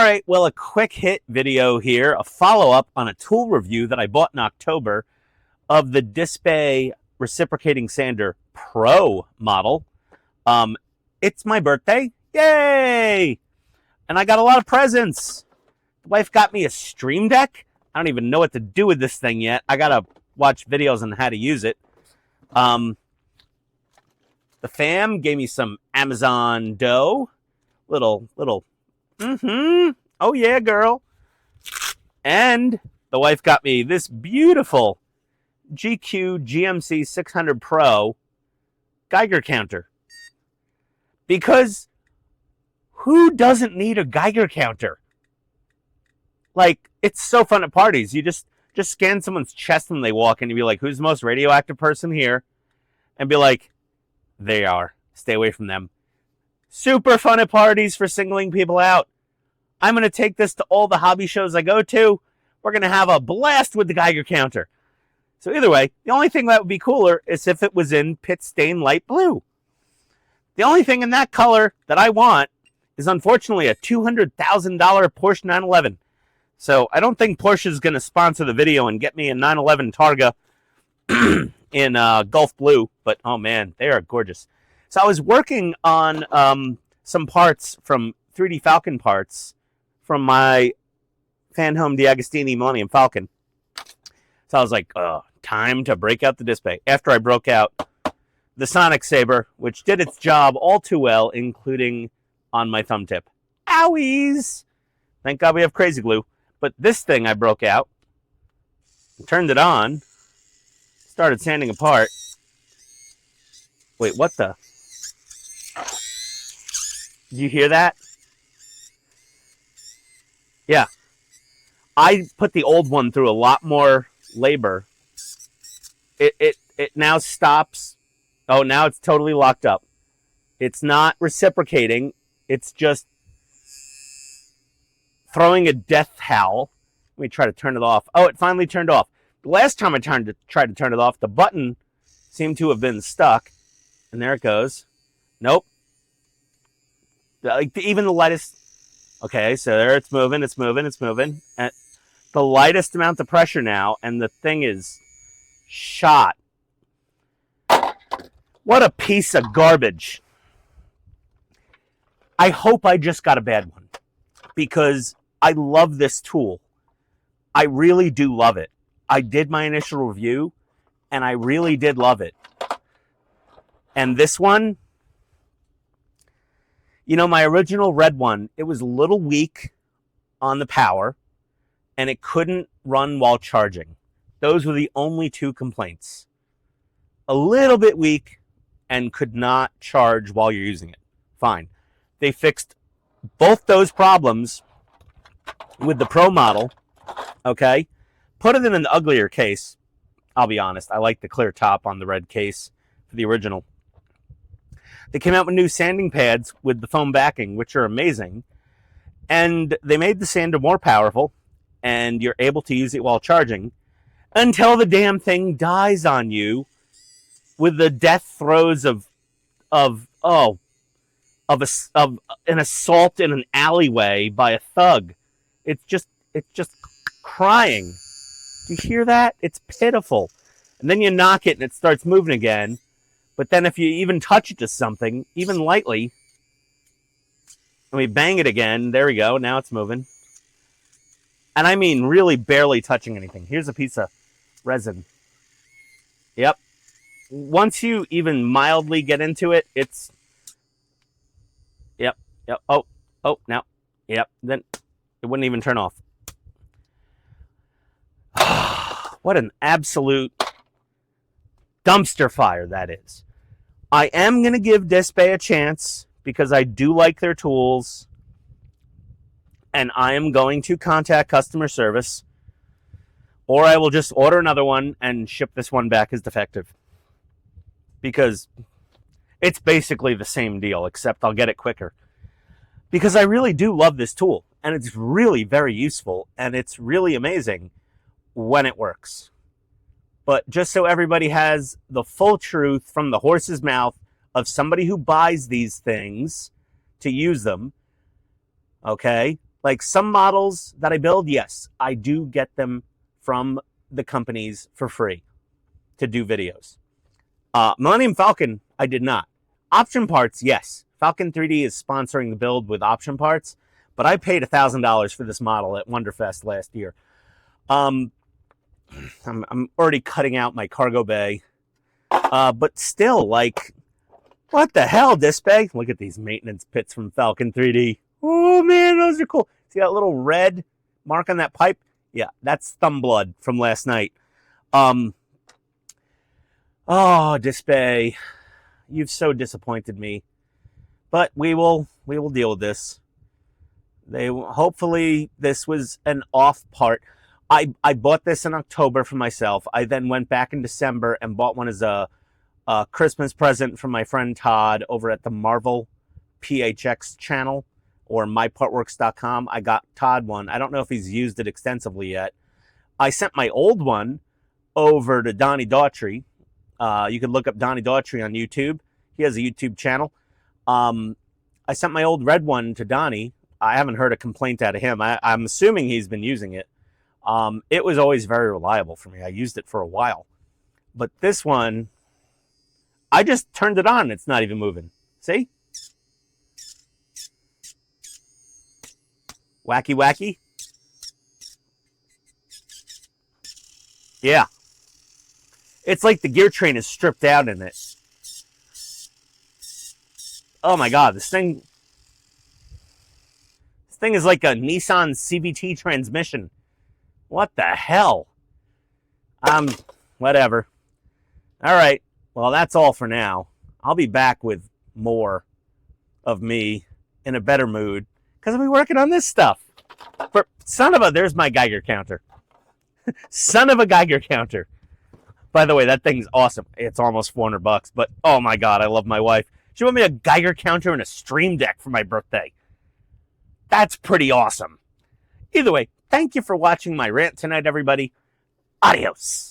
All right, well, a quick hit video here, a follow-up on a tool review that I bought in October of the DSPIAE Reciprocating Sander Pro model. It's my birthday. Yay! And I got a lot of presents. The wife got me a Stream Deck. I don't even know what to do with this thing yet. I got to watch videos on how to use it. The fam gave me some Amazon dough. Little oh yeah, girl. And the wife got me this beautiful GQ GMC 600 Pro Geiger counter. Because who doesn't need a Geiger counter? Like, it's so fun at parties. You just scan someone's chest when they walk in and be like, who's the most radioactive person here? And be like, they are. Stay away from them. Super fun at parties for singling people out. I'm going to take this to all the hobby shows I go to. We're going to have a blast with the Geiger counter. So either way, the only thing that would be cooler is if it was in pit stain light blue. The only thing in that color that I want is unfortunately a $200,000 Porsche 911. So I don't think Porsche is going to sponsor the video and get me a 911 Targa in Gulf Blue. But oh man, they are gorgeous. So I was working on some parts from 3D Falcon parts from my Fan Home D'Agostini Millennium Falcon. So I was like, oh, time to break out the DSPIAE. After I broke out the Sonic Saber, which did its job all too well, including on my thumb tip. Owies! Thank God we have Crazy Glue. But this thing I broke out, turned it on, started sanding apart. Wait, what the? Did you hear that? Yeah. I put the old one through a lot more labor. It now stops. Oh, now it's totally locked up. It's not reciprocating. It's just throwing a death howl. Let me try to turn it off. Oh, it finally turned off. The last time I tried to turn it off, the button seemed to have been stuck. And there it goes. Nope. Like even the lightest. Okay, so there it's moving, it's moving, it's moving. At the lightest amount of pressure now, and the thing is shot. What a piece of garbage. I hope I just got a bad one, because I love this tool. I really do love it. I did my initial review, and I really did love it. And this one, you know, my original red one, it was a little weak on the power, and it couldn't run while charging. Those were the only two complaints. A little bit weak and could not charge while you're using it. Fine. They fixed both those problems with the Pro model, okay? Put it in an uglier case. I'll be honest, I like the clear top on the red case for the original. They came out with new sanding pads with the foam backing, which are amazing. And they made the sander more powerful, and you're able to use it while charging until the damn thing dies on you with the death throes of an assault in an alleyway by a thug. It's just crying. Do you hear that? It's pitiful. And then you knock it and it starts moving again. But then if you even touch it to something, even lightly, and we bang it again, there we go, now it's moving. And I mean really barely touching anything. Here's a piece of resin. Yep. Once you even mildly get into it, it's... Yep. Oh, now. Yep, then it wouldn't even turn off. What an absolute dumpster fire that is. I am going to give DSPIAE a chance because I do like their tools, and I am going to contact customer service, or I will just order another one and ship this one back as defective, because it's basically the same deal, except I'll get it quicker, because I really do love this tool, and it's really very useful, and it's really amazing when it works. But just so everybody has the full truth from the horse's mouth of somebody who buys these things to use them, okay? Like some models that I build, yes, I do get them from the companies for free to do videos. Millennium Falcon, I did not. Option parts, yes. Falcon 3D is sponsoring the build with option parts, but I paid $1,000 for this model at Wonderfest last year. I'm already cutting out my cargo bay, but still, like, what the hell, DSPIAE? Look at these maintenance pits from Falcon 3D. Oh man, those are cool. See that little red mark on that pipe? Yeah, that's thumb blood from last night. Oh, DSPIAE, you've so disappointed me. But we will deal with this. Hopefully this was an off part. I bought this in October for myself. I then went back in December and bought one as a Christmas present from my friend Todd over at the Marvel PHX channel or mypartworks.com. I got Todd one. I don't know if he's used it extensively yet. I sent my old one over to Donnie Daughtry. You can look up Donnie Daughtry on YouTube. He has a YouTube channel. I sent my old red one to Donnie. I haven't heard a complaint out of him. I'm assuming he's been using it. It was always very reliable for me. I used it for a while. But this one, I just turned it on. It's not even moving. See? Wacky, wacky. Yeah. It's like the gear train is stripped out in it. Oh my God, this thing is like a Nissan CVT transmission. What the hell? Whatever. All right. Well, that's all for now. I'll be back with more of me in a better mood because I'll be working on this stuff. For son of a, there's my Geiger counter. Son of a Geiger counter. By the way, that thing's awesome. It's almost $400, but oh my God, I love my wife. She bought me a Geiger counter and a Stream Deck for my birthday. That's pretty awesome. Either way, thank you for watching my rant tonight, everybody. Adios.